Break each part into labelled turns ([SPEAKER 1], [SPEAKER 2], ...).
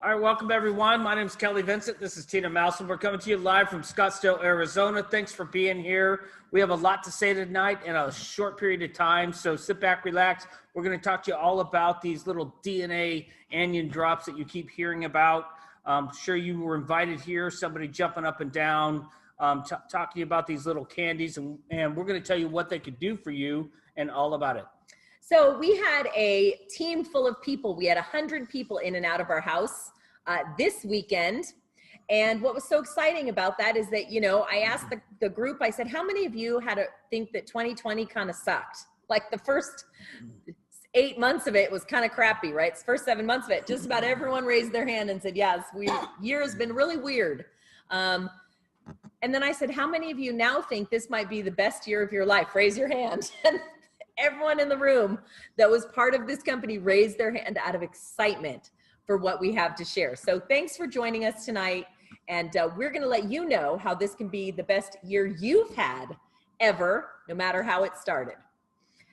[SPEAKER 1] All right, welcome everyone. My name is Kelly Vincent. This is Tina Mousen. We're coming to you live from Scottsdale, Arizona. Thanks for being here. We have a lot to say tonight in a short period of time, so sit back, relax. We're going to talk to you all about these little DNA onion drops that you keep hearing about. I'm sure you were invited here, somebody jumping up and down, talking to you about these little candies, and we're going to tell you what they could do for you and all about it.
[SPEAKER 2] So we had a team full of people. We had 100 people in and out of our house this weekend. And what was so exciting about that is that, I asked the group, I said, how many of you had to think that 2020 kind of sucked? Like the first 8 months of it was kind of crappy, right? The first 7 months of it, just about everyone raised their hand and said, yes, year has been really weird. And then I said, how many of you now think this might be the best year of your life? Raise your hand. And everyone in the room that was part of this company raised their hand out of excitement for what we have to share. So thanks for joining us tonight. And we're going to let you know how this can be the best year you've had ever, no matter how it started.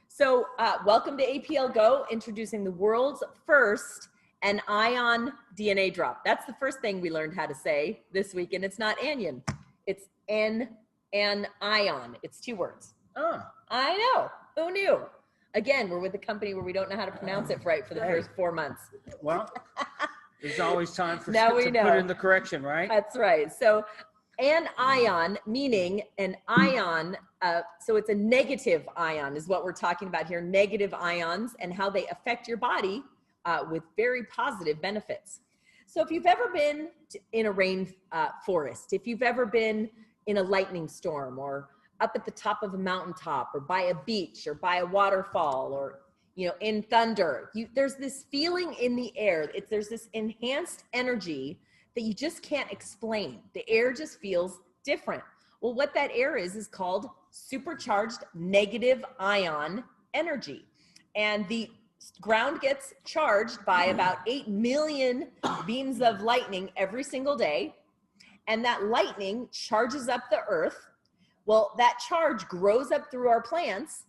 [SPEAKER 2] So welcome to APLGO, introducing the world's first anion DNA drop. That's the first thing we learned how to say this week. And it's not anion, it's anion. It's 2 words.
[SPEAKER 1] Oh.
[SPEAKER 2] I know. Who knew? Again, we're with a company where we don't know how to pronounce it right for the first 4 months.
[SPEAKER 1] Well, there's always time for
[SPEAKER 2] now
[SPEAKER 1] to
[SPEAKER 2] we
[SPEAKER 1] put
[SPEAKER 2] know.
[SPEAKER 1] in the correction, right?
[SPEAKER 2] That's right. So anion, meaning an ion, so it's a negative ion is what we're talking about here, negative ions and how they affect your body with very positive benefits. So if you've ever been in a rain forest, if you've ever been in a lightning storm or up at the top of a mountaintop or by a beach or by a waterfall or, in thunder, there's this feeling in the air. There's this enhanced energy that you just can't explain. The air just feels different. Well, what that air is called supercharged negative ion energy. And the ground gets charged by about 8 million beams of lightning every single day. And that lightning charges up the earth. Well, that charge grows up through our plants,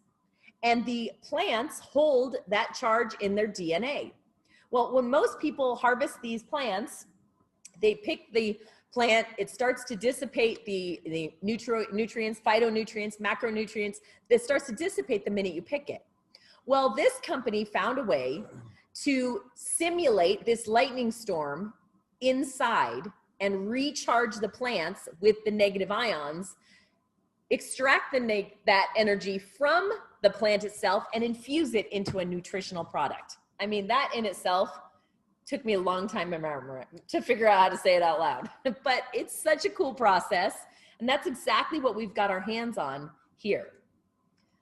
[SPEAKER 2] and the plants hold that charge in their DNA. Well, when most people harvest these plants, they pick the plant, it starts to dissipate the nutrients, phytonutrients, macronutrients. It starts to dissipate the minute you pick it. Well, this company found a way to simulate this lightning storm inside and recharge the plants with the negative ions, extract that energy from the plant itself and infuse it into a nutritional product. I mean, that in itself took me a long time to figure out how to say it out loud, but it's such a cool process. And that's exactly what we've got our hands on here.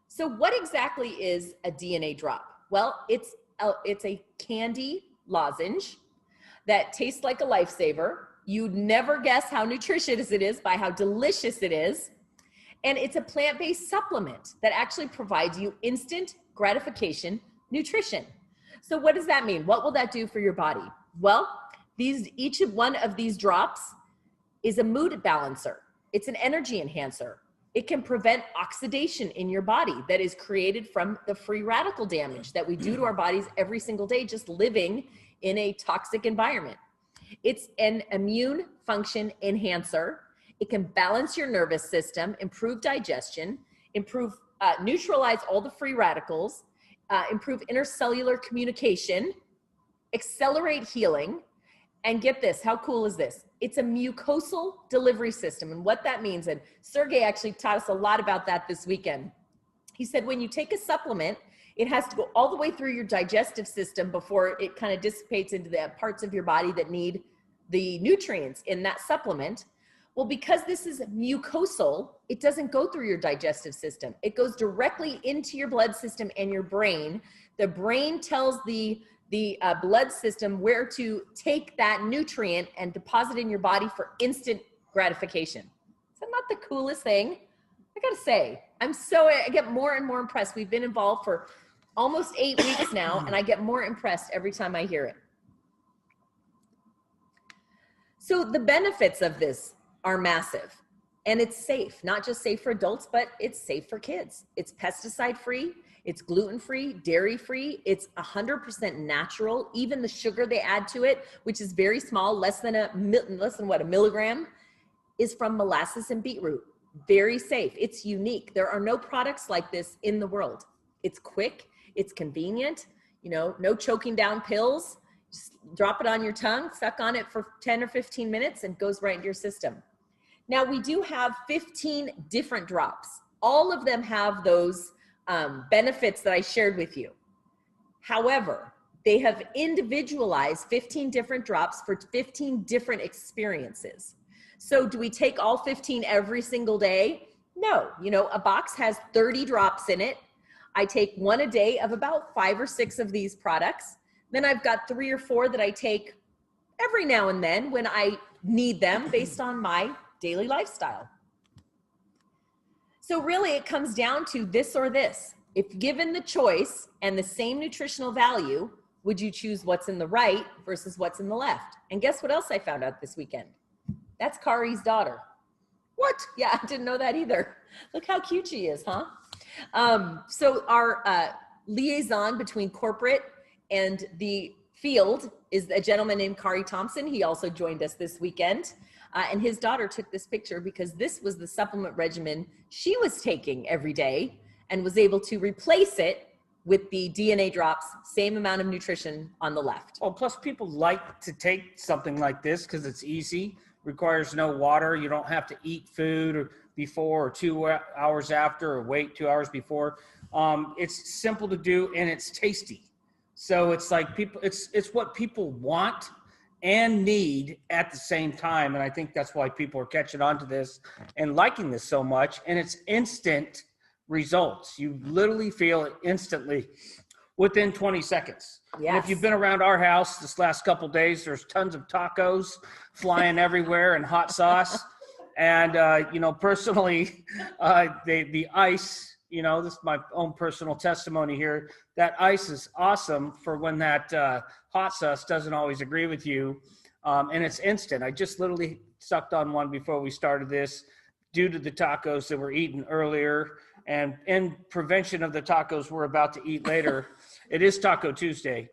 [SPEAKER 2] So what exactly is a DNA drop? Well, it's a candy lozenge that tastes like a lifesaver. You'd never guess how nutritious it is by how delicious it is. And it's a plant-based supplement that actually provides you instant gratification nutrition. So what does that mean? What will that do for your body? Well, each one of these drops is a mood balancer. It's an energy enhancer. It can prevent oxidation in your body that is created from the free radical damage that we do to our bodies every single day just living in a toxic environment. It's an immune function enhancer. It can balance your nervous system, improve digestion, neutralize all the free radicals, improve intercellular communication, accelerate healing, and get this, how cool is this? It's a mucosal delivery system. And what that means, and Sergey actually taught us a lot about that this weekend. He said when you take a supplement, it has to go all the way through your digestive system before it kind of dissipates into the parts of your body that need the nutrients in that supplement. Well, because this is mucosal, it doesn't go through your digestive system. It goes directly into your blood system and your brain. The brain tells the blood system where to take that nutrient and deposit in your body for instant gratification. Is that not the coolest thing? I gotta say, I get more and more impressed. We've been involved for almost 8 weeks now, and I get more impressed every time I hear it. So the benefits of this are massive, and it's safe, not just safe for adults, but it's safe for kids. It's pesticide free. It's gluten-free, dairy-free. It's 100% natural. Even the sugar they add to it, which is very small, less than a milligram, is from molasses and beetroot. Very safe. It's unique. There are no products like this in the world. It's quick. It's convenient. You know, no choking down pills. Just drop it on your tongue, suck on it for 10 or 15 minutes, and goes right into your system. Now, we do have 15 different drops. All of them have those benefits that I shared with you. However, they have individualized 15 different drops for 15 different experiences. So do we take all 15 every single day? No. You know, a box has 30 drops in it. I take one a day of about 5 or 6 of these products. Then I've got 3 or 4 that I take every now and then when I need them based on my daily lifestyle. So really it comes down to this or this. If given the choice and the same nutritional value, would you choose what's in the right versus what's in the left? And guess what else I found out this weekend? That's Kari's daughter. What? Yeah, I didn't know that either. Look how cute she is, huh? So our liaison between corporate and the field is a gentleman named Kari Thompson. He also joined us this weekend. And his daughter took this picture because this was the supplement regimen she was taking every day and was able to replace it with the DNA drops, same amount of nutrition on the left.
[SPEAKER 1] Oh, plus people like to take something like this because it's easy, requires no water. You don't have to eat food or before or 2 hours after or wait 2 hours before. It's simple to do and it's tasty. So it's like people, it's what people want and need at the same time. And I think that's why people are catching on to this and liking this so much. And it's instant results. You literally feel it instantly within 20 seconds.
[SPEAKER 2] Yes.
[SPEAKER 1] And if you've been around our house this last couple of days, there's tons of tacos flying everywhere and hot sauce. And, you know, personally, the ice, you know, this is my own personal testimony here. That ice is awesome for when that hot sauce doesn't always agree with you. And it's instant. I just literally sucked on one before we started this due to the tacos that were eaten earlier and in prevention of the tacos we're about to eat later. It is Taco Tuesday.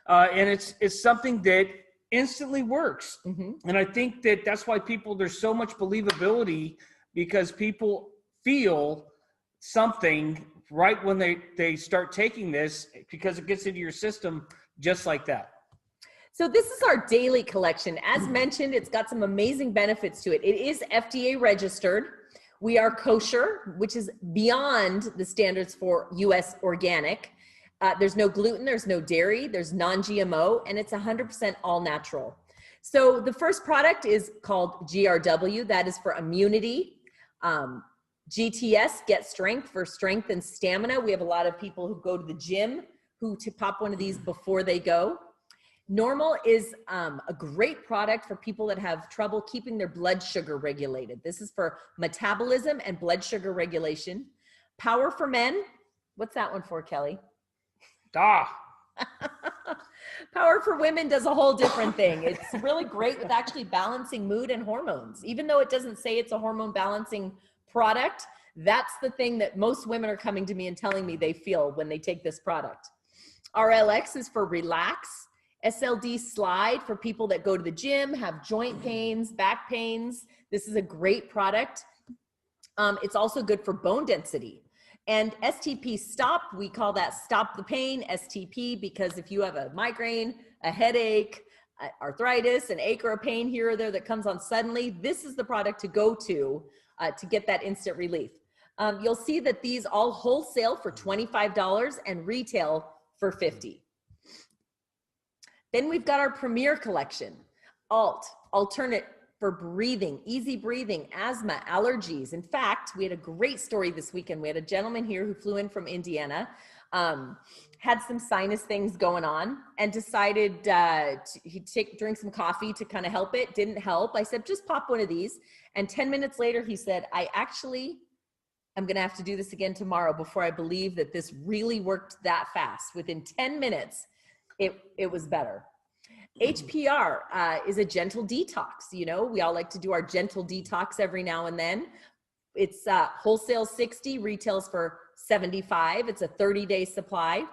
[SPEAKER 1] And it's something that instantly works. Mm-hmm. And I think that that's why there's so much believability because people feel something right when they start taking this because it gets into your system just like that.
[SPEAKER 2] So this is our daily collection. As mentioned, it's got some amazing benefits to it. It is FDA registered. We are kosher, which is beyond the standards for US organic. There's no gluten, there's no dairy, there's non-GMO, and it's 100% all natural. So the first product is called GRW. That is for immunity. GTS, Get Strength, for strength and stamina. We have a lot of people who go to the gym who pop one of these before they go. Normal is a great product for people that have trouble keeping their blood sugar regulated. This is for metabolism and blood sugar regulation. Power for Men. What's that one for, Kelly? Power for Women does a whole different thing. It's really great with actually balancing mood and hormones. Even though it doesn't say it's a hormone balancing product, that's the thing that most women are coming to me and telling me they feel when they take this product. RLX is for relax. SLD Slide for people that go to the gym, have joint pains, back pains. This is a great product. It's also good for bone density. And STP Stop, we call that Stop the Pain, STP, because if you have a migraine, a headache, arthritis, an ache or a pain here or there that comes on suddenly, this is the product to go to get that instant relief. You'll see that these all wholesale for $25 and retail for $50. Then we've got our Premier collection, alternate for breathing, easy breathing, asthma, allergies. In fact, we had a great story this weekend. We had a gentleman here who flew in from Indiana, had some sinus things going on and decided he'd drink some coffee to kind of help it. Didn't help. I said, just pop one of these. And 10 minutes later, he said, I'm going to have to do this again tomorrow before I believe that this really worked that fast. Within 10 minutes, it was better. HPR is a gentle detox. You know, we all like to do our gentle detox every now and then. It's wholesale $60, retails for $75. It's a 30-day supply.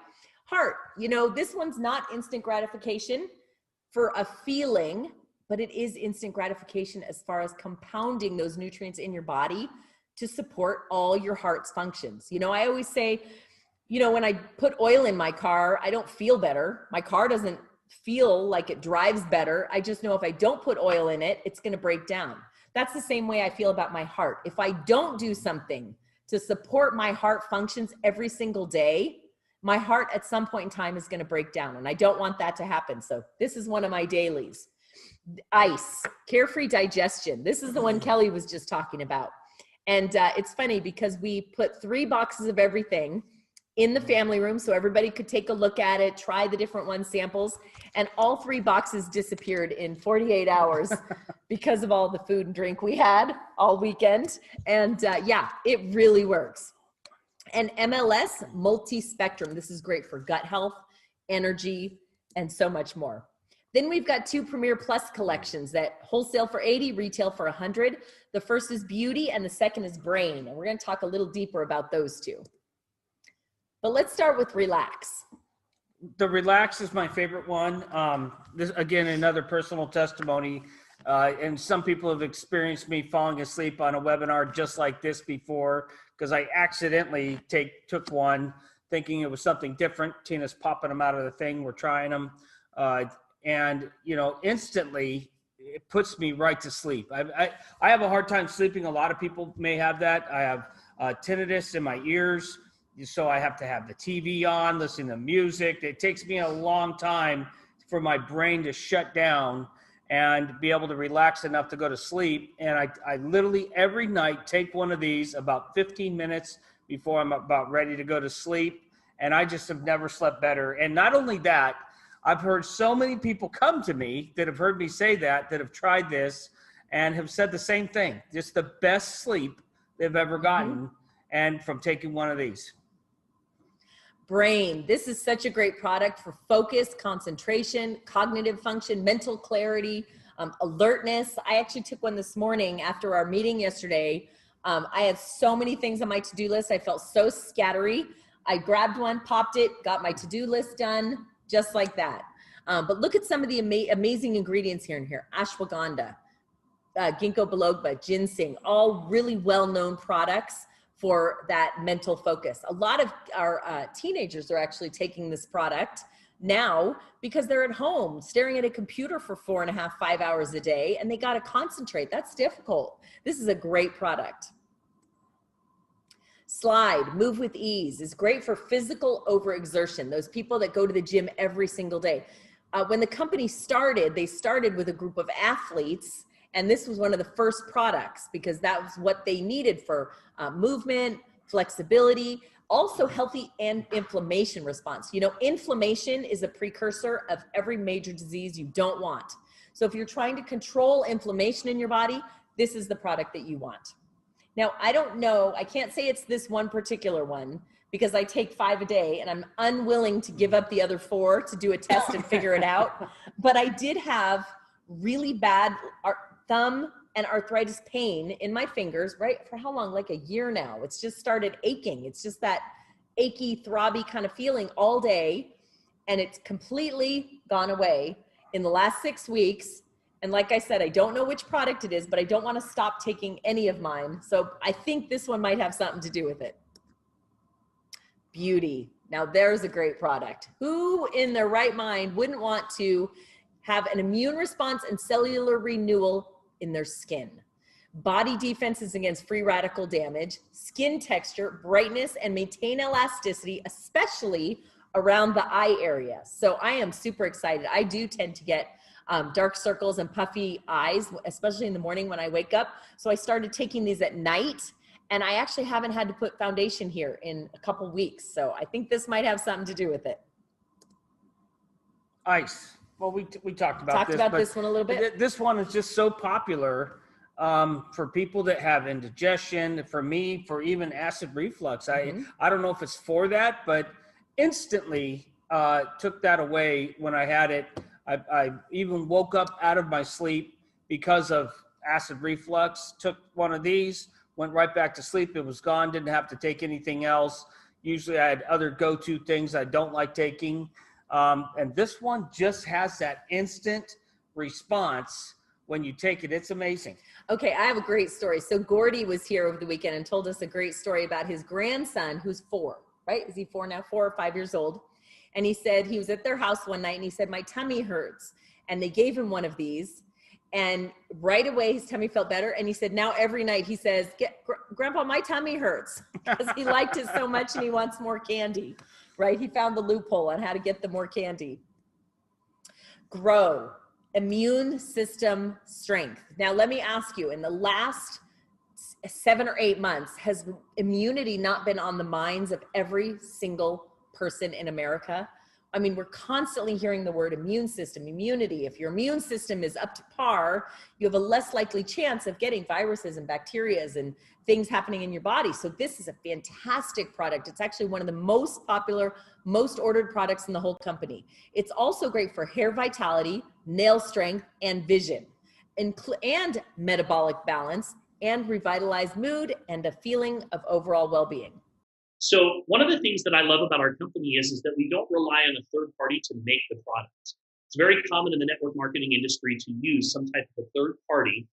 [SPEAKER 2] Heart, you know, this one's not instant gratification for a feeling, but it is instant gratification as far as compounding those nutrients in your body to support all your heart's functions. You know, I always say, you know, when I put oil in my car, I don't feel better. My car doesn't feel like it drives better. I just know if I don't put oil in it, it's going to break down. That's the same way I feel about my heart. If I don't do something to support my heart functions every single day, my heart at some point in time is going to break down, and I don't want that to happen. So this is one of my dailies. Ice, carefree digestion. This is the one Kelly was just talking about. And it's funny because we put 3 boxes of everything in the family room so everybody could take a look at it, try the different one samples, and all 3 boxes disappeared in 48 hours because of all the food and drink we had all weekend. And yeah, it really works. And MLS, multi-spectrum. This is great for gut health, energy, and so much more. Then we've got 2 Premier Plus collections that wholesale for $80, retail for $100. The first is Beauty and the second is Brain. And we're going to talk a little deeper about those 2. But let's start with Relax.
[SPEAKER 1] The Relax is my favorite one. This, again, another personal testimony. And some people have experienced me falling asleep on a webinar just like this before because I accidentally took one thinking it was something different. Tina's popping them out of the thing. We're trying them. And, you know, instantly it puts me right to sleep. I have a hard time sleeping. A lot of people may have that. I have tinnitus in my ears. So I have to have the TV on, listen to music. It takes me a long time for my brain to shut down and be able to relax enough to go to sleep. And I literally every night take one of these about 15 minutes before I'm about ready to go to sleep. And I just have never slept better. And not only that, I've heard so many people come to me that have heard me say that have tried this and have said the same thing. Just the best sleep they've ever gotten and from taking one of these.
[SPEAKER 2] Brain. This is such a great product for focus, concentration, cognitive function, mental clarity, alertness. I actually took one this morning after our meeting yesterday. I had so many things on my to-do list. I felt so scattery. I grabbed one, popped it, got my to-do list done, just like that. But look at some of the amazing ingredients here and here. Ashwagandha, ginkgo biloba, ginseng, all really well-known products for that mental focus. A lot of our teenagers are actually taking this product now because they're at home staring at a computer for 4.5, 5 hours a day, and they got to concentrate. That's difficult. This is a great product. Slide, Move with Ease, is great for physical overexertion. Those people that go to the gym every single day. When the company started, they started with a group of athletes, and this was one of the first products because that was what they needed for movement, flexibility, also healthy and inflammation response. You know, inflammation is a precursor of every major disease you don't want. So if you're trying to control inflammation in your body, this is the product that you want. Now, I don't know, I can't say it's this one particular one because I take 5 a day and I'm unwilling to give up the other 4 to do a test and figure it out. But I did have really bad thumb and arthritis pain in my fingers, right? For how long? Like a year now. It's just started aching. It's just that achy, throbby kind of feeling all day. And it's completely gone away in the last 6 weeks. And like I said, I don't know which product it is, but I don't want to stop taking any of mine. So I think this one might have something to do with it. Beauty. Now there's a great product. Who in their right mind wouldn't want to have an immune response and cellular renewal in their skin? Body defenses against free radical damage, skin texture, brightness, and maintain elasticity, especially around the eye area. So I am super excited. I do tend to get dark circles and puffy eyes, especially in the morning when I wake up. So I started taking these at night, and I actually haven't had to put foundation here in a couple weeks. So I think this might have something to do with it.
[SPEAKER 1] Ice. Well, we talked about
[SPEAKER 2] this one a little bit.
[SPEAKER 1] This one is just so popular for people that have indigestion, for me, for even acid reflux. I don't know if it's for that, but instantly took that away when I had it. I even woke up out of my sleep because of acid reflux, took one of these, went right back to sleep. It was gone. Didn't have to take anything else. Usually I had other go-to things I don't like taking. And this one just has that instant response when you take it. It's amazing.
[SPEAKER 2] Okay, I have a great story. So Gordy was here over the weekend and told us a great story about his grandson, who's 4, right? Is he 4 now? 4 or 5 years old. And he said he was at their house one night and he said, my tummy hurts. And they gave him one of these. And right away, his tummy felt better. And he said, now every night he says, Grandpa, my tummy hurts, because he liked it so much and he wants more candy, right? He found the loophole on how to get the more candy. Grow, immune system strength. Now, let me ask you, in the last 7 or 8 months, has immunity not been on the minds of every single person in America? I mean, we're constantly hearing the word immune system, immunity. If your immune system is up to par, you have a less likely chance of getting viruses and bacteria and things happening in your body. So this is a fantastic product. It's actually one of the most popular, most ordered products in the whole company. It's also great for hair vitality, nail strength, and vision, and metabolic balance, and revitalized mood, and a feeling of overall well-being.
[SPEAKER 3] So one of the things that I love about our company is that we don't rely on a third party to make the product. It's very common in the network marketing industry to use some type of a third party.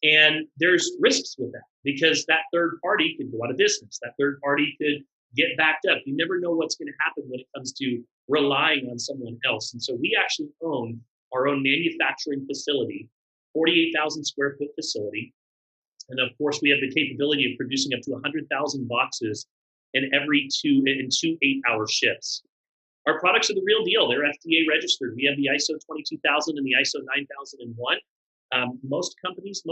[SPEAKER 3] And there's risks with that because that third party could go out of business. That third party could get backed up. You never know what's going to happen when it comes to relying on someone else. And so we actually own our own manufacturing facility, 48,000 square foot facility. And of course, we have the capability of producing up to 100,000 boxes in two 8-hour shifts. Our products are the real deal. They're FDA registered. We have the ISO 22000 and the ISO 9001. Most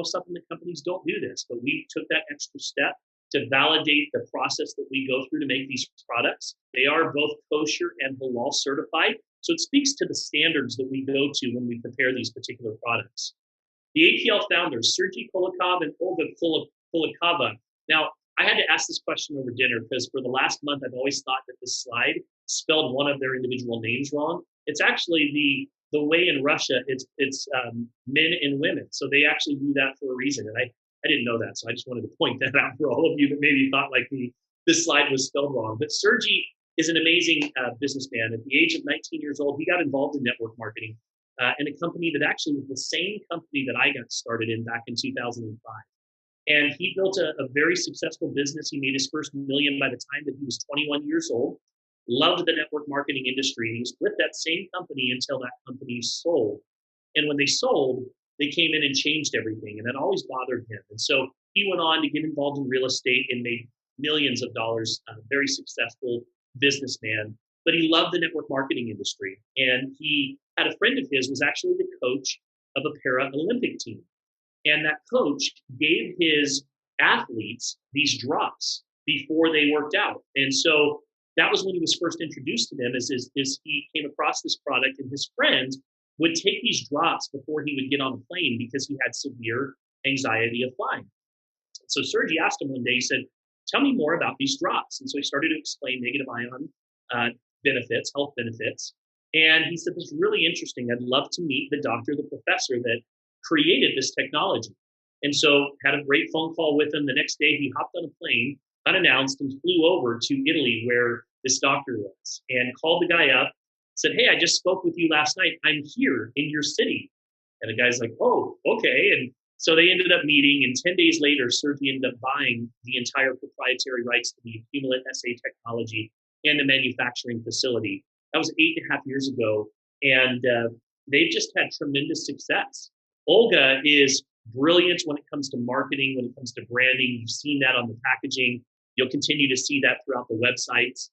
[SPEAKER 3] supplement companies don't do this, but we took that extra step to validate the process that we go through to make these products. They are both kosher and halal certified. So it speaks to the standards that we go to when we prepare these particular products. The APL founders, Sergey Kolakov and Olga Kolakova. Now, I had to ask this question over dinner because for the last month, I've always thought that this slide spelled one of their individual names wrong. It's actually the way in Russia, it's men and women. So they actually do that for a reason. And I didn't know that. So I just wanted to point that out for all of you that maybe thought like this slide was spelled wrong. But Sergey is an amazing businessman. At the age of 19 years old, he got involved in network marketing in a company that actually was the same company that I got started in back in 2005. And he built a very successful business. He made his first million by the time that he was 21 years old, loved the network marketing industry. He was with that same company until that company sold. And when they sold, they came in and changed everything. And that always bothered him. And so he went on to get involved in real estate and made millions of dollars, very successful businessman. But he loved the network marketing industry. And he had a friend of his was actually the coach of a para-Olympic team. And that coach gave his athletes these drops before they worked out. And so that was when he was first introduced to them is he came across this product, and his friend would take these drops before he would get on the plane because he had severe anxiety of flying. So Sergey asked him one day, he said, tell me more about these drops. And so he started to explain negative ion benefits, health benefits. And he said, this is really interesting. I'd love to meet the doctor, the professor that created this technology. And so had a great phone call with him. The next day he hopped on a plane unannounced and flew over to Italy where this doctor was and called the guy up, said, hey, I just spoke with you last night. I'm here in your city. And the guy's like, oh, okay. And so they ended up meeting, and 10 days later, Sergey ended up buying the entire proprietary rights to the Accumulate SA technology and the manufacturing facility. That was 8.5 years ago. And they've just had tremendous success. Olga is brilliant when it comes to marketing, when it comes to branding. You've seen that on the packaging. You'll continue to see that throughout the websites.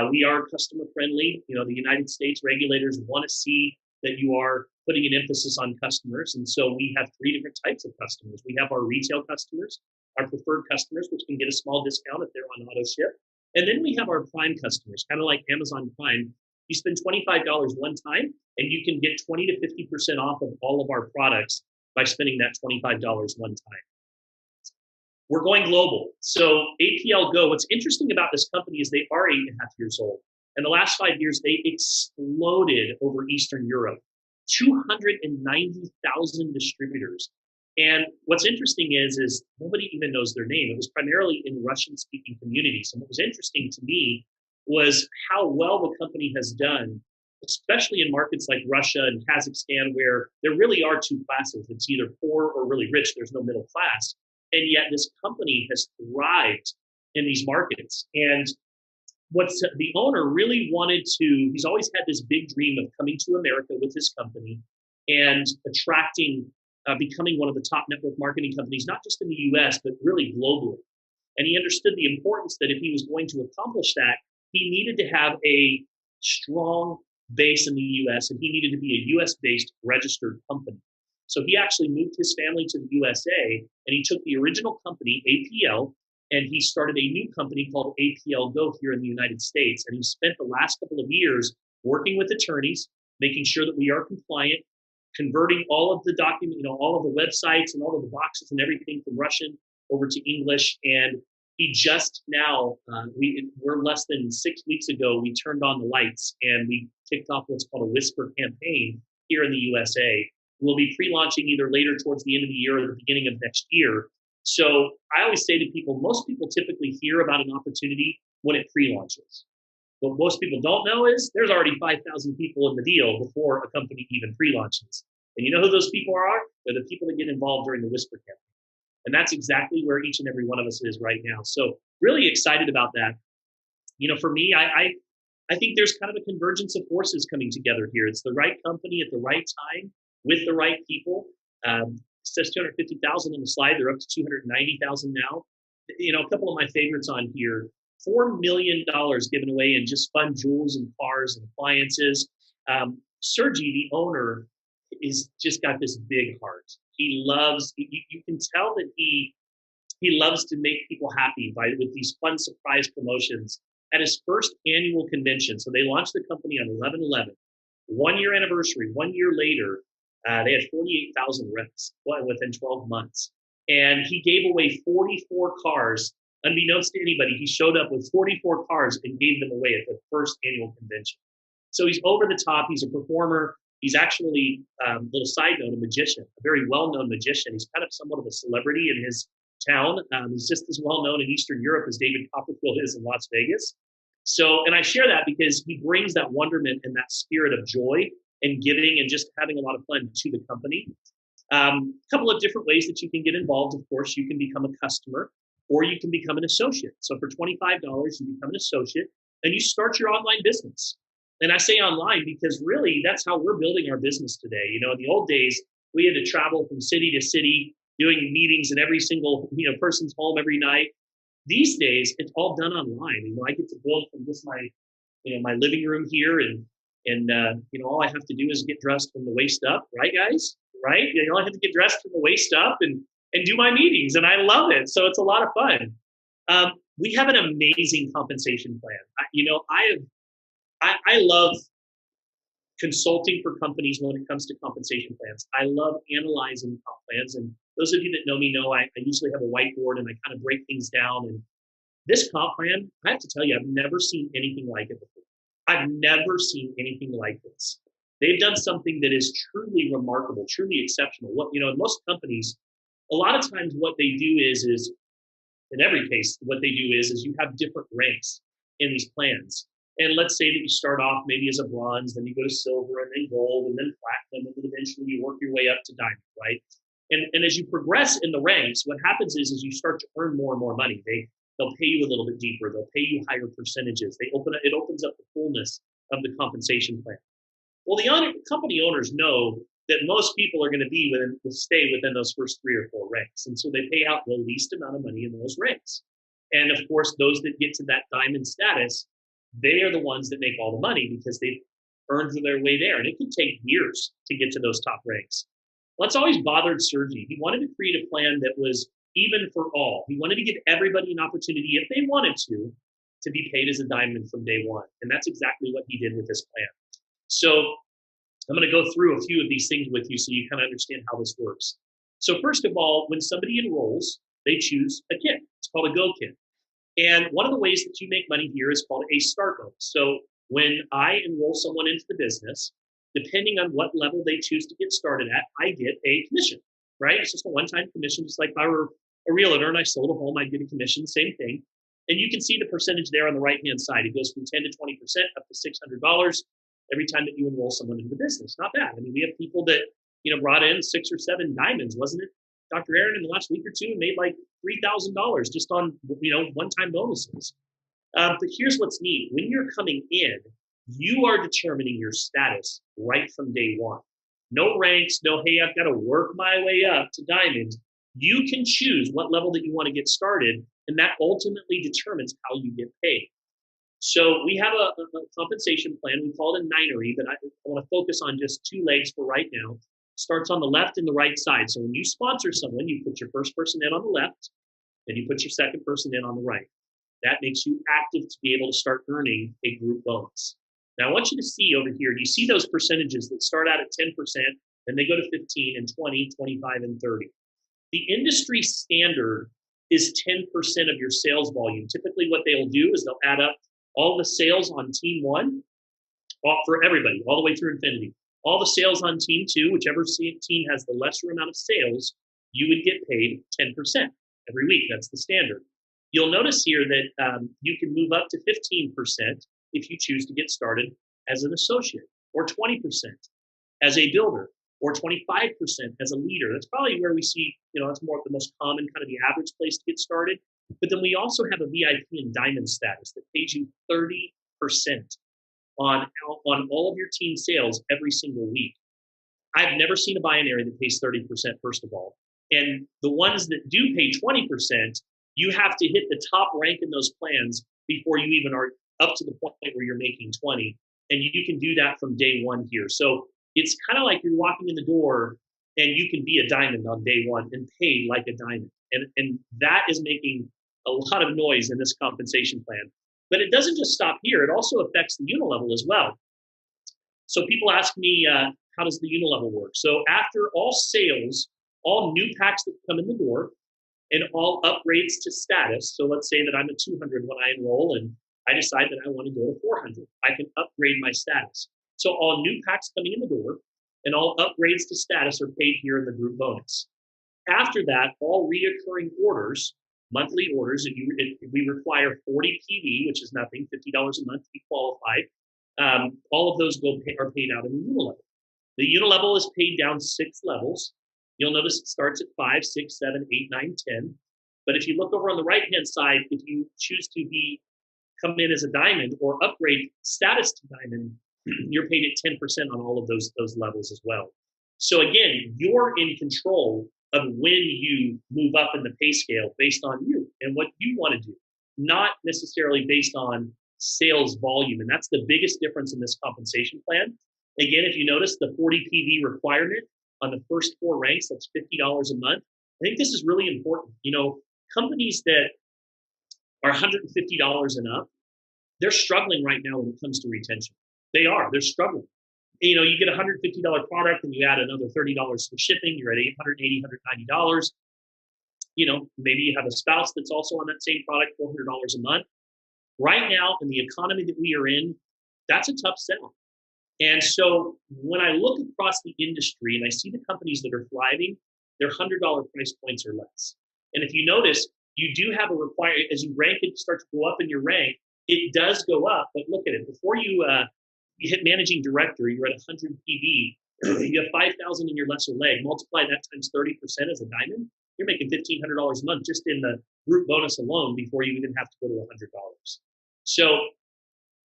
[SPEAKER 3] We are customer friendly. You know, the United States regulators want to see that you are putting an emphasis on customers. And so we have 3 different types of customers. We have our retail customers, our preferred customers, which can get a small discount if they're on auto ship. And then we have our Prime customers, kind of like Amazon Prime. You spend $25 one time, and you can get 20 to 50% off of all of our products by spending that $25 one time. We're going global. So APLGO, what's interesting about this company is they are 8.5 years old. In the last 5 years, they exploded over Eastern Europe. 290,000 distributors. And what's interesting is nobody even knows their name. It was primarily in Russian-speaking communities. And what was interesting to me was how well the company has done, especially in markets like Russia and Kazakhstan, where there really are two classes. It's either poor or really rich. There's no middle class. And yet this company has thrived in these markets. And what's the owner really wanted to, he's always had this big dream of coming to America with his company and attracting, becoming one of the top network marketing companies, not just in the US, but really globally. And he understood the importance that if he was going to accomplish that, he needed to have a strong base in the US and he needed to be a US based registered company. So he actually moved his family to the USA and he took the original company, APL, and he started a new company called APLGO here in the United States. And he spent the last couple of years working with attorneys, making sure that we are compliant, converting all of the all of the websites and all of the boxes and everything from Russian over to English. And he just now, we're less than 6 weeks ago, we turned on the lights and we kicked off what's called a Whisper campaign here in the USA. We'll be pre-launching either later towards the end of the year or the beginning of next year. So I always say to people, most people typically hear about an opportunity when it pre-launches. What most people don't know is there's already 5,000 people in the deal before a company even pre-launches. And you know who those people are? They're the people that get involved during the Whisper campaign. And that's exactly where each and every one of us is right now. So really excited about that. For me, I think there's kind of a convergence of forces coming together here. It's the right company at the right time with the right people. It says 250,000 on the slide. They're up to 290,000 now. A couple of my favorites on here. $4 million given away in just fun jewels and cars and appliances. Sergey, the owner, is just got this big heart. He loves. You can tell that he loves to make people happy with these fun surprise promotions. At his first annual convention, so they launched the company on 11/11. 1 year anniversary. 1 year later, they had 48,000 reps within 12 months. And he gave away 44 cars. Unbeknownst to anybody, he showed up with 44 cars and gave them away at the first annual convention. So he's over the top. He's a performer. He's actually, little side note, a magician, a very well-known magician. He's kind of somewhat of a celebrity in his town. He's just as well-known in Eastern Europe as David Copperfield is in Las Vegas. So, and I share that because he brings that wonderment and that spirit of joy and giving and just having a lot of fun to the company. A couple of different ways that you can get involved. Of course, you can become a customer or you can become an associate. So for $25, you become an associate and you start your online business. And I say online because really that's how we're building our business today. In the old days, we had to travel from city to city doing meetings in every single person's home every night. These days, it's all done online. I get to build from just my living room here and all I have to do is get dressed from the waist up, right, guys? Right? All I have to get dressed from the waist up and do my meetings, and I love it. So it's a lot of fun. We have an amazing compensation plan. I love consulting for companies when it comes to compensation plans. I love analyzing comp plans, and those of you that know me know I usually have a whiteboard and I kind of break things down. And this comp plan, I have to tell you, I've never seen anything like it before. I've never seen anything like this. They've done something that is truly remarkable, truly exceptional. In most companies, a lot of times what they do is in every case, what they do is you have different ranks in these plans. And let's say that you start off maybe as a bronze, then you go to silver and then gold and then platinum, and then eventually you work your way up to diamond, right? And as you progress in the ranks, what happens is you start to earn more and more money. They'll pay you a little bit deeper. They'll pay you higher percentages. It opens up the fullness of the compensation plan. Well, the company owners know that most people are going to stay within those first 3 or 4 ranks. And so they pay out the least amount of money in those ranks. And of course, those that get to that diamond status, they are the ones that make all the money because they've earned their way there. And it could take years to get to those top ranks. Well, that's always bothered Sergey. He wanted to create a plan that was even for all. He wanted to give everybody an opportunity, if they wanted to be paid as a diamond from day one. And that's exactly what he did with this plan. So I'm going to go through a few of these things with you so you kind of understand how this works. So first of all, when somebody enrolls, they choose a kit. It's called a Go Kit. And one of the ways that you make money here is called a start bonus. So when I enroll someone into the business, depending on what level they choose to get started at, I get a commission. right? It's just a one-time commission, just like if I were a realtor and I sold a home, I'd get a commission, same thing. And you can see the percentage there on the right-hand side. It goes from 10 to 20% up to $600 every time that you enroll someone into the business. Not bad. I mean, we have people that, brought in 6 or 7 diamonds, wasn't it? Dr. Aaron in the last week or two made like $3,000 just on, one-time bonuses. But here's what's neat. When you're coming in, you are determining your status right from day one. No ranks, no, hey, I've got to work my way up to diamond. You can choose what level that you want to get started, and that ultimately determines how you get paid. So we have a compensation plan. We call it a ninery, but I want to focus on just 2 legs for right now. Starts on the left and the right side. So when you sponsor someone, you put your first person in on the left, then you put your second person in on the right. That makes you active to be able to start earning a group bonus. Now I want you to see over here, do you see those percentages that start out at 10%, and they go to 15 and 20, 25, and 30? The industry standard is 10% of your sales volume. Typically what they'll do is they'll add up all the sales on team 1, for everybody, all the way through infinity. All the sales on team 2, whichever team has the lesser amount of sales, you would get paid 10% every week. That's the standard. You'll notice here that you can move up to 15% if you choose to get started as an associate, or 20% as a builder, or 25% as a leader. That's probably where we see, that's more the most common, kind of the average place to get started. But then we also have a VIP and diamond status that pays you 30% on all of your team sales every single week. I've never seen a binary that pays 30%, first of all. And the ones that do pay 20%, you have to hit the top rank in those plans before you even are up to the point where you're making 20. And you can do that from day one here. So it's kind of like you're walking in the door and you can be a diamond on day one and pay like a diamond. And that is making a lot of noise in this compensation plan. But it doesn't just stop here. It also affects the unilevel as well. So people ask me, how does the unilevel work? So after all sales, all new packs that come in the door, and all upgrades to status. So let's say that I'm at 200 when I enroll and I decide that I want to go to 400. I can upgrade my status. So all new packs coming in the door and all upgrades to status are paid here in the group bonus. After that, all reoccurring orders, monthly orders, we require 40 PV, which is nothing, $50 a month to be qualified. All of those are paid out in the unilevel. The unilevel is paid down 6 levels. You'll notice it starts at 5, 6, 7, 8, 9, 10. But if you look over on the right-hand side, if you choose to come in as a diamond or upgrade status to diamond, you're paid at 10% on all of those levels as well. So again, you're in control of when you move up in the pay scale based on you and what you want to do, not necessarily based on sales volume. And that's the biggest difference in this compensation plan. Again, if you notice the 40 PV requirement on the first 4 ranks, that's $50 a month. I think this is really important. Companies that are $150 and up, they're struggling right now when it comes to retention. They're struggling. You get a $150 product and you add another $30 for shipping, you're at $180, $190. Maybe you have a spouse that's also on that same product, $400 a month. Right now, in the economy that we are in, that's a tough sell. And so when I look across the industry and I see the companies that are thriving, their $100 price points or less. And if you notice, you do have a requirement, as you rank it, start to go up in your rank, it does go up. But look at it, before you hit managing director, you're at 100 PV, you have 5,000 in your lesser leg, multiply that times 30% as a diamond, you're making $1,500 a month just in the group bonus alone before you even have to go to $100. So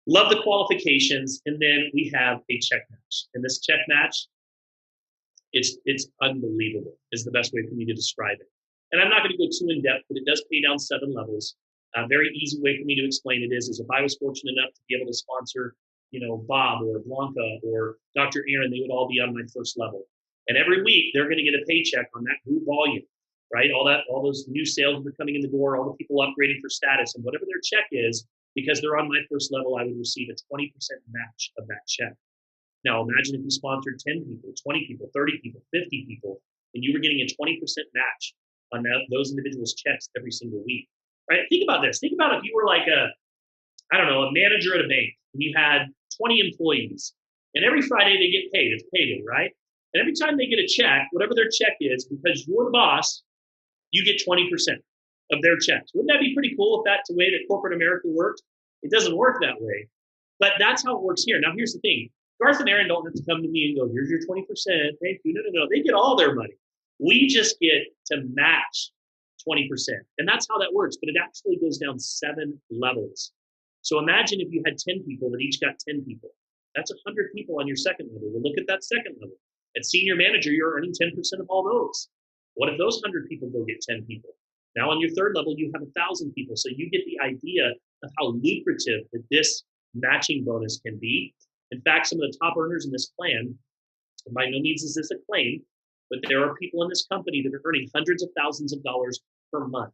[SPEAKER 3] love the qualifications. And then we have a check match. And this check match, it's unbelievable is the best way for me to describe it. And I'm not going to go too in depth, but it does pay down 7 levels. A very easy way for me to explain it is if I was fortunate enough to be able to sponsor, Bob or Blanca or Dr. Aaron, they would all be on my first level. And every week they're going to get a paycheck on that group volume, right? All those new sales that are coming in the door, all the people upgrading for status, and whatever their check is, because they're on my first level, I would receive a 20% match of that check. Now imagine if you sponsored 10 people, 20 people, 30 people, 50 people, and you were getting a 20% match on those individuals' checks every single week, right? Think about this. Think about if you were like a manager at a bank, and you had 20 employees, and every Friday they get paid. It's payday, right? And every time they get a check, whatever their check is, because you're the boss, you get 20% of their checks. Wouldn't that be pretty cool if that's the way that corporate America worked? It doesn't work that way. But that's how it works here. Now, here's the thing. Garth and Aaron don't have to come to me and go, here's your 20%. Thank you. No. They get all their money. We just get to match 20%. And that's how that works. But it actually goes down 7 levels. So imagine if you had 10 people that each got 10 people. That's 100 people on your second level. Well, look at that second level. At senior manager, you're earning 10% of all those. What if those 100 people go get 10 people? Now on your third level, you have 1,000 people. So you get the idea of how lucrative that this matching bonus can be. In fact, some of the top earners in this plan, by no means is this a claim, but there are people in this company that are earning hundreds of thousands of dollars per month.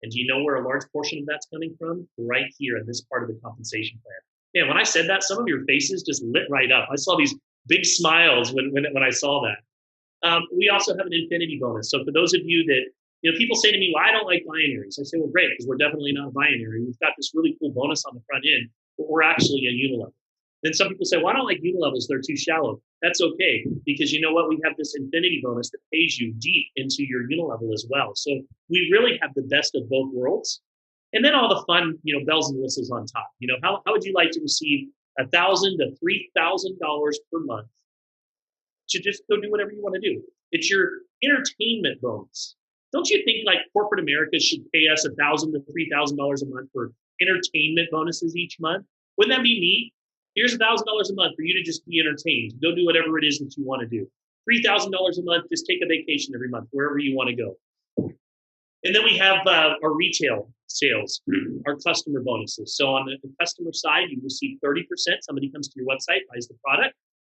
[SPEAKER 3] And do you know where a large portion of that's coming from? Right here in this part of the compensation plan. Man, when I said that, some of your faces just lit right up. I saw these big smiles when I saw that. We also have an infinity bonus. So for those of you that, people say to me, well, I don't like binaries. I say, well, great, because we're definitely not a binary. We've got this really cool bonus on the front end, but we're actually a unilevel. Then some people say, well, I don't like unilevels. They're too shallow. That's okay, because you know what? We have this infinity bonus that pays you deep into your unilevel as well. So we really have the best of both worlds. And then all the fun, bells and whistles on top. How would you like to receive $1,000 to $3,000 per month to just go do whatever you want to do? It's your entertainment bonus. Don't you think like corporate America should pay us $1,000 to $3,000 a month for entertainment bonuses each month? Wouldn't that be neat? Here's $1,000 a month for you to just be entertained. Go do whatever it is that you want to do. $3,000 a month, just take a vacation every month, wherever you want to go. And then we have our retail sales, our customer bonuses. So on the customer side, you receive 30%. Somebody comes to your website, buys the product.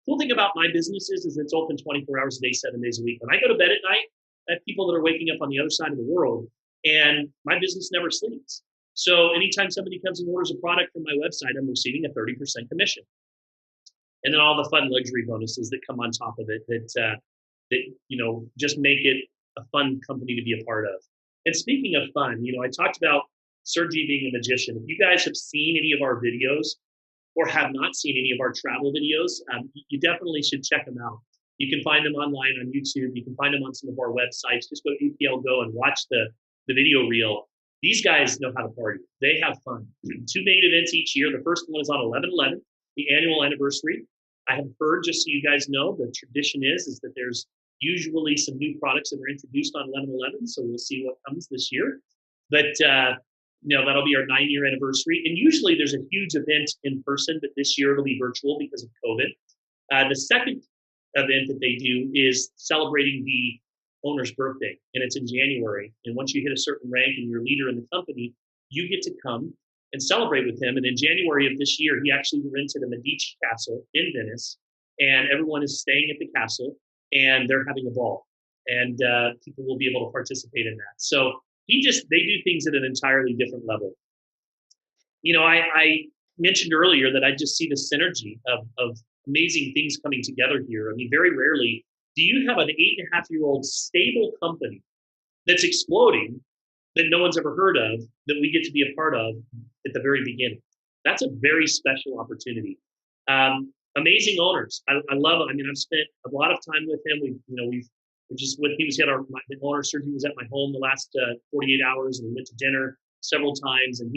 [SPEAKER 3] Cool thing about my business is it's open 24 hours a day, 7 days a week. When I go to bed at night, I have people that are waking up on the other side of the world, and my business never sleeps. So anytime somebody comes and orders a product from my website, I'm receiving a 30% commission. And then all the fun luxury bonuses that come on top of it that just make it a fun company to be a part of. And speaking of fun, I talked about Sergey being a magician. If you guys have seen any of our videos or have not seen any of our travel videos, you definitely should check them out. You can find them online on YouTube. You can find them on some of our websites. Just go to APLGO and watch the video reel. These guys know how to party. They have fun. 2 main events each year. The first one is on 11/11, the annual anniversary. I have heard, just so you guys know, the tradition is that there's usually some new products that are introduced on 11/11, so we'll see what comes this year. But that'll be our 9-year anniversary. And usually there's a huge event in person, but this year it'll be virtual because of COVID. The second event that they do is celebrating the owner's birthday, and it's in January. And once you hit a certain rank and you're a leader in the company, you get to come and celebrate with him. And in January of this year, he actually rented a Medici castle in Venice, and everyone is staying at the castle, and they're having a ball, and people will be able to participate in that. So they do things at an entirely different level. I mentioned earlier that I just see the synergy of amazing things coming together here. I mean, very rarely do you have an 8.5-year-old stable company that's exploding that no one's ever heard of that we get to be a part of at the very beginning. That's a very special opportunity. Amazing owners. I love it. I mean, I've spent a lot of time with him. My owner, Sergey, was at my home the last 48 hours, and we went to dinner several times, and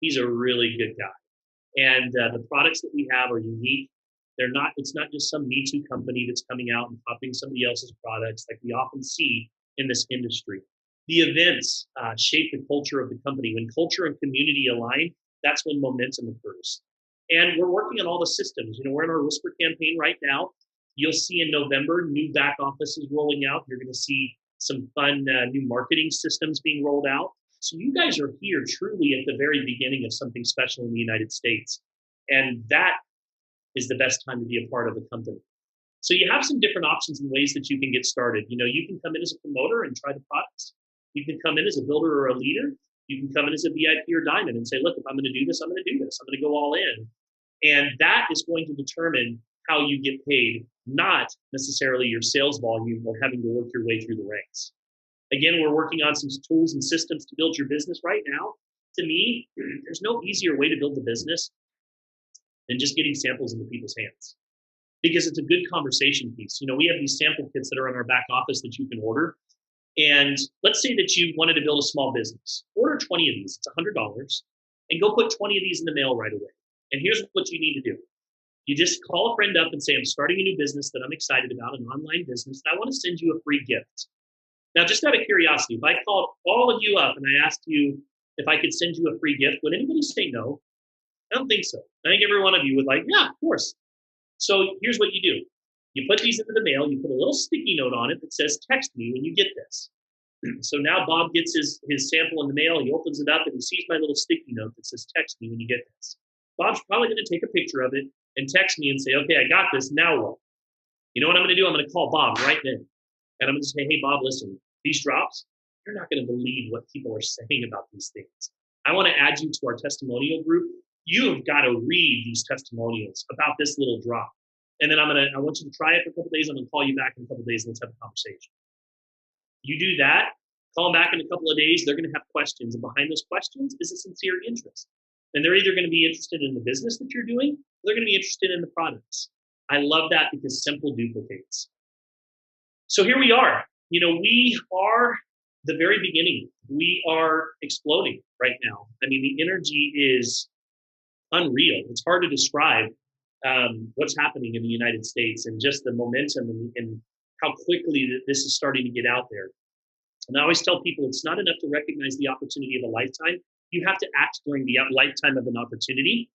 [SPEAKER 3] he's a really good guy. And the products that we have are unique. It's not just some Me Too company that's coming out and copying somebody else's products like we often see in this industry. The events shape the culture of the company. When culture and community align, that's when momentum occurs. And we're working on all the systems. We're in our Whisper campaign right now. You'll see in November, new back office is rolling out. You're going to see some fun new marketing systems being rolled out. So you guys are here truly at the very beginning of something special in the United States. And that is the best time to be a part of the company. So you have some different options and ways that you can get started. You can come in as a promoter and try the products. You can come in as a builder or a leader. You can come in as a VIP or diamond and say, look, if I'm going to do this, I'm going to do this. I'm going to go all in. And that is going to determine how you get paid, not necessarily your sales volume or having to work your way through the ranks. Again, we're working on some tools and systems to build your business right now. To me, there's no easier way to build the business than just getting samples into people's hands. because it's a good conversation piece. We have these sample kits that are in our back office that you can order. And let's say that you wanted to build a small business. Order 20 of these. It's $100. And go put 20 of these in the mail right away. And here's what you need to do. You just call a friend up and say, I'm starting a new business that I'm excited about, an online business, and I want to send you a free gift. Now, just out of curiosity, if I called all of you up and I asked you if I could send you a free gift, would anybody say no? I don't think so. I think every one of you would like, yeah, of course. So here's what you do. You put these into the mail, you put a little sticky note on it that says, text me when you get this. So now Bob gets his sample in the mail, he opens it up and he sees my little sticky note that says, text me when you get this. Bob's probably going to take a picture of it and text me and say, okay, I got this, now what? You know what I'm going to do? I'm going to call Bob right then. And I'm going to say, hey, Bob, listen, these drops, you're not going to believe what people are saying about these things. I want to add you to our testimonial group. You have got to read these testimonials about this little drop. And then I want you to try it for a couple of days. I'm going to call you back in a couple of days and let's have a conversation. You do that, call them back in a couple of days, they're going to have questions. And behind those questions is a sincere interest. And they're either going to be interested in the business that you're doing, or they're going to be interested in the products. I love that because simple duplicates. So here we are. We are the very beginning. We are exploding right now. I mean, the energy is unreal. It's hard to describe what's happening in the United States and just the momentum and how quickly this is starting to get out there. And I always tell people it's not enough to recognize the opportunity of a lifetime. You have to act during the lifetime of an opportunity.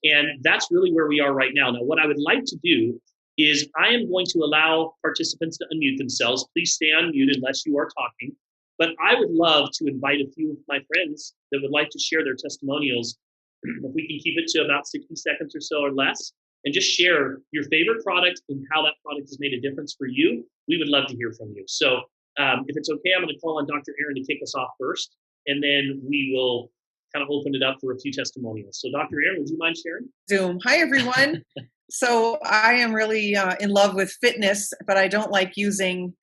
[SPEAKER 3] And that's really where we are right now. Now, what I would like to do is I am going to allow participants to unmute themselves. Please stay unmuted unless you are talking. But I would love to invite a few of my friends that would like to share their testimonials. If we can keep it to about 60 seconds or so or less, and just share your favorite product and how that product has made a difference for you, we would love to hear from you. So if it's okay, I'm going to call on Dr. Aaron to kick us off first, and then we will kind of open it up for a few testimonials. So Dr. Aaron, would you mind sharing?
[SPEAKER 4] Zoom. Hi, everyone. So I am really in love with fitness, but I don't like using,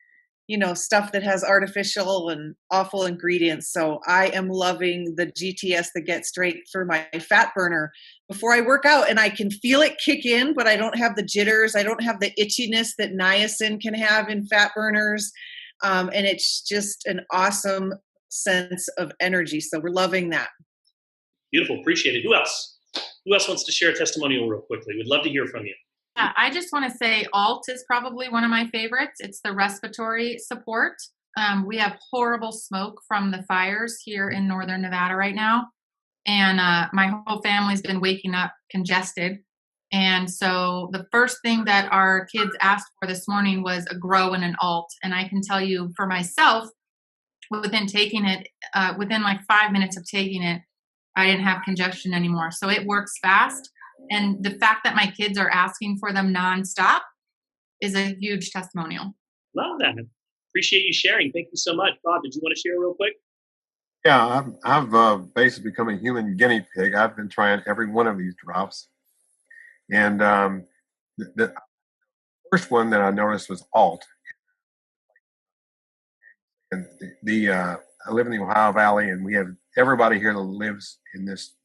[SPEAKER 4] stuff that has artificial and awful ingredients. So I am loving the GTS, the Get Straight, for my fat burner before I work out. And I can feel it kick in, but I don't have the jitters. I don't have the itchiness that niacin can have in fat burners. And it's just an awesome sense of energy. So we're loving that.
[SPEAKER 3] Beautiful. Appreciate it. Who else? Who else wants to share a testimonial real quickly? We'd love to hear from you.
[SPEAKER 5] I just want to say Alt is probably one of my favorites. It's the respiratory support. We have horrible smoke from the fires here in northern Nevada right now. And my whole family's been waking up congested. And so the first thing that our kids asked for this morning was a Grow and an Alt. And I can tell you for myself, within taking it, within like 5 minutes of taking it, I didn't have congestion anymore. So it works fast. And the fact that my kids are asking for them nonstop is a huge testimonial.
[SPEAKER 3] Love that. Appreciate you sharing. Thank you so much. Bob, did you want to share real quick?
[SPEAKER 6] Yeah, I've basically become a human guinea pig. I've been trying every one of these drops. And the first one that I noticed was Alt. And I live in the Ohio Valley, and we have everybody here that lives in this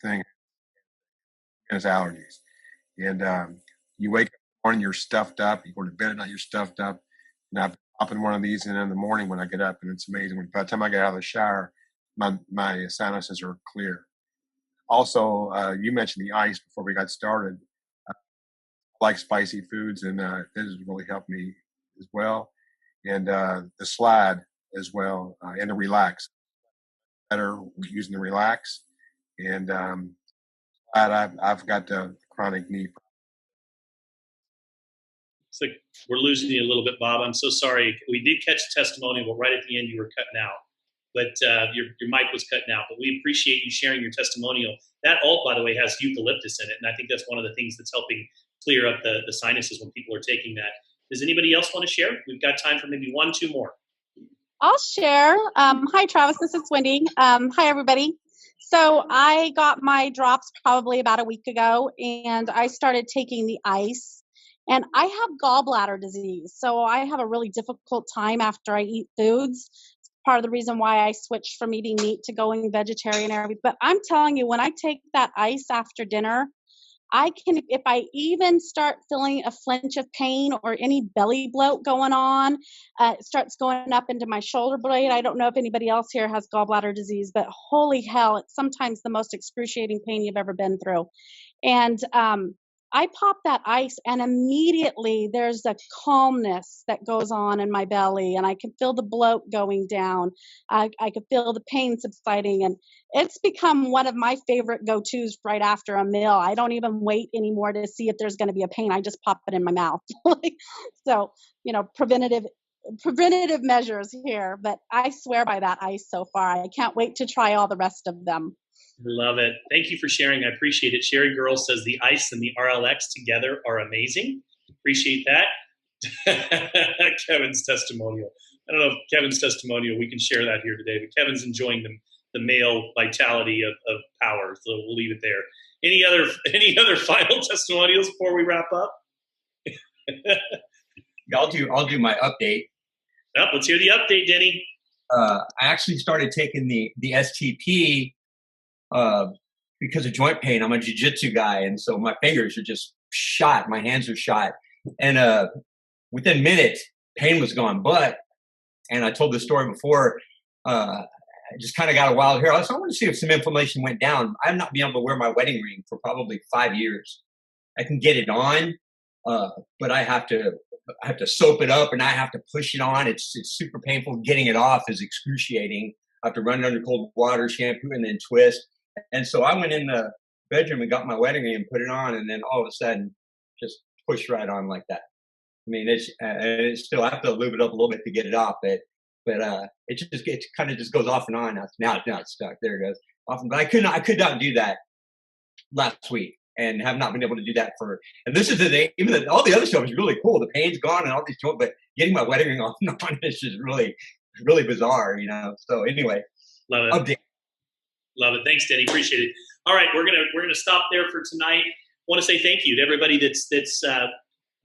[SPEAKER 6] thing has allergies. And you wake up in the morning, you're stuffed up. You go to bed at night, you're stuffed up. And I've popping one of these in the morning when I get up, and it's amazing. By the time I get out of the shower, my sinuses are clear. Also, you mentioned the ice before we got started. I like spicy foods, and this has really helped me as well. And the slide as well, and the relax. Better using the relax. And I've got the chronic knee.
[SPEAKER 3] It's like we're losing you a little bit, Bob. I'm so sorry. We did catch the testimony, but right at the end you were cutting out. But your mic was cutting out. But we appreciate you sharing your testimonial. That Alt, by the way, has eucalyptus in it, and I think that's one of the things that's helping clear up the sinuses when people are taking that. Does anybody else want to share? We've got time for maybe 1-2 more.
[SPEAKER 7] I'll share. Hi, Travis. This is Wendy. Hi, everybody. So I got my drops probably about a week ago, and I started taking the ice. And I have gallbladder disease, so I have a really difficult time after I eat foods. It's part of the reason why I switched from eating meat to going vegetarian and everything. But I'm telling you, when I take that ice after dinner, if I even start feeling a flinch of pain or any belly bloat going on, it starts going up into my shoulder blade. I don't know if anybody else here has gallbladder disease, but holy hell, it's sometimes the most excruciating pain you've ever been through. And I pop that ice, and immediately there's a calmness that goes on in my belly, and I can feel the bloat going down. I can feel the pain subsiding, and it's become one of my favorite go-tos right after a meal. I don't even wait anymore to see if there's going to be a pain. I just pop it in my mouth. So, preventative measures here, but I swear by that ice so far. I can't wait to try all the rest of them.
[SPEAKER 3] Love it. Thank you for sharing. I appreciate it. Sherry Girl says the ice and the RLX together are amazing. Appreciate that. Kevin's testimonial. I don't know if Kevin's testimonial, we can share that here today, but Kevin's enjoying the male vitality of power. So we'll leave it there. Any other final testimonials before we wrap up?
[SPEAKER 8] I'll do my update.
[SPEAKER 3] Let's hear the update, Denny.
[SPEAKER 8] I actually started taking the STP because of joint pain. I'm a jiu-jitsu guy, and so my fingers are just shot. My hands are shot. And within minutes, pain was gone. And I told the story before, I just kind of got a wild hair. I want to see if some inflammation went down. I've not been able to wear my wedding ring for probably 5 years. I can get it on, but I have to soap it up, and I have to push it on. It's super painful. Getting it off is excruciating. I have to run it under cold water, shampoo, and then twist. And so I went in the bedroom and got my wedding ring and put it on, and then all of a sudden, just pushed right on like that. I mean, it's still, I have to lube it up a little bit to get it off, but it kind of just goes off and on. Now it's stuck. There it goes. But I could not do that last week, and have not been able to do that and this is all the other stuff is really cool. The pain's gone and all these joints, but getting my wedding ring off and on is just really, really bizarre, So anyway,
[SPEAKER 3] love it.
[SPEAKER 8] Update.
[SPEAKER 3] Love it. Thanks, Denny. Appreciate it. All right, we're gonna stop there for tonight. Want to say thank you to everybody that's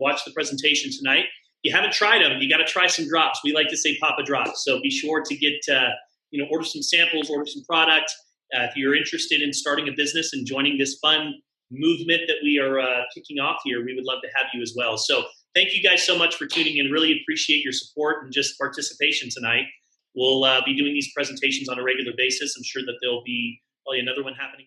[SPEAKER 3] watched the presentation tonight. If you haven't tried them, you got to try some drops. We like to say Papa Drops. So be sure to get order some samples, order some product. If you're interested in starting a business and joining this fun movement that we are kicking off here, we would love to have you as well. So thank you guys so much for tuning in. Really appreciate your support and just participation tonight. We'll be doing these presentations on a regular basis. I'm sure that there'll be probably another one happening.